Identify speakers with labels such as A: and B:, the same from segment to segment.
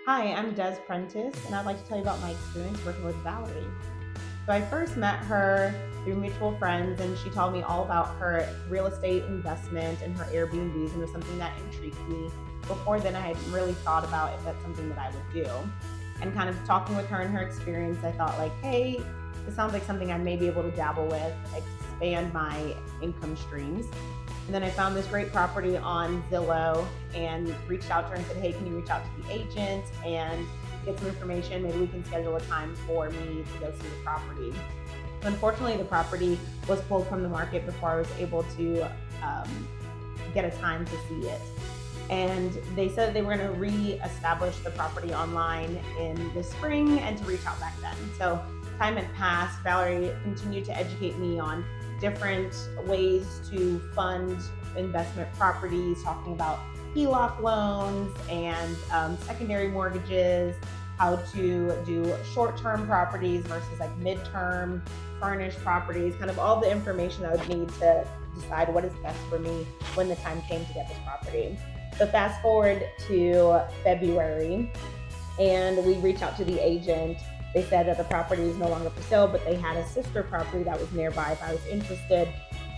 A: Hi, I'm Des Prentice, and I'd like to tell you about my experience working with Valerie. So I first met her through mutual friends, and she told me all about her real estate investment and her Airbnbs, and it was something that intrigued me. Before then, I hadn't really thought about if that's something that I would do. And kind of talking with her and her experience, I thought like, hey, this sounds like something I may be able to dabble with, expand my income streams. And then I found this great property on Zillow and reached out to her and said, hey, can you reach out to the agent and get some information? Maybe we can schedule a time for me to go see the property. Unfortunately, the property was pulled from the market before I was able to get a time to see it. And they said they were going to re-establish the property online in the spring and to reach out back then. So time had passed. Valerie continued to educate me on different ways to fund investment properties, talking about HELOC loans and secondary mortgages, how to do short-term properties versus like mid-term furnished properties, kind of all the information I would need to decide what is best for me when the time came to get this property. So fast forward to February, and we reached out to the agent. They said that the property is no longer for sale, but they had a sister property that was nearby if I was interested.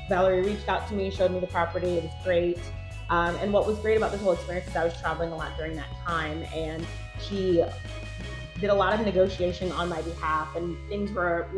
A: Valerie reached out to me, showed me the property. It was great. And what was great about this whole experience is I was traveling a lot during that time, and she did a lot of negotiation on my behalf, and things were,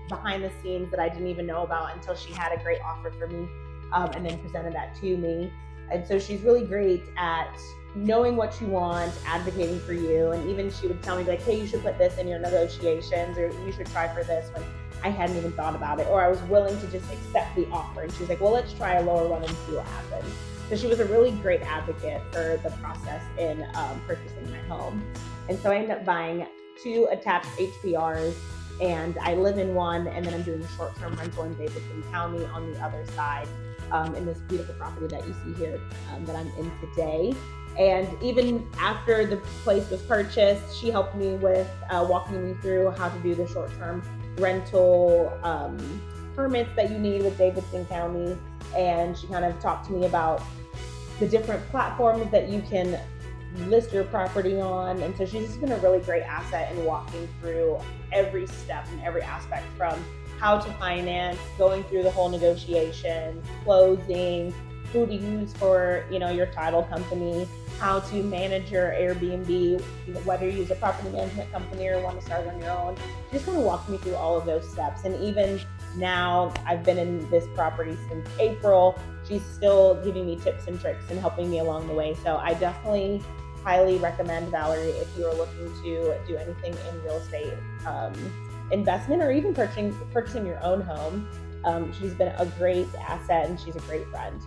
A: behind the scenes that I didn't even know about until she had a great offer for me, and then presented that to me. And so she's really great at knowing what you want, advocating for you. And even she would tell me like, hey, you should put this in your negotiations, or you should try for this, when I hadn't even thought about it, or I was willing to just accept the offer. And she was like, well, let's try a lower one and see what happens. So she was a really great advocate for the process in purchasing my home. And so I ended up buying 2 attached HPRs, and I live in one, and then I'm doing a short-term rental in Davidson County on the other side, in this beautiful property that you see here that I'm in today. And even after the place was purchased, she helped me with walking me through how to do the short-term rental permits that you need with Davidson County. And she kind of talked to me about the different platforms that you can list your property on. And so she's just been a really great asset in walking through every step and every aspect, from how to finance, going through the whole negotiation, closing, who to use for, your title company, how to manage your Airbnb, whether you use a property management company or want to start on your own. She just kind of walked me through all of those steps. And even now, I've been in this property since April. She's still giving me tips and tricks and helping me along the way. So I definitely highly recommend Valerie if you are looking to do anything in real estate investment, or even purchasing your own home. She's been a great asset, and she's a great friend.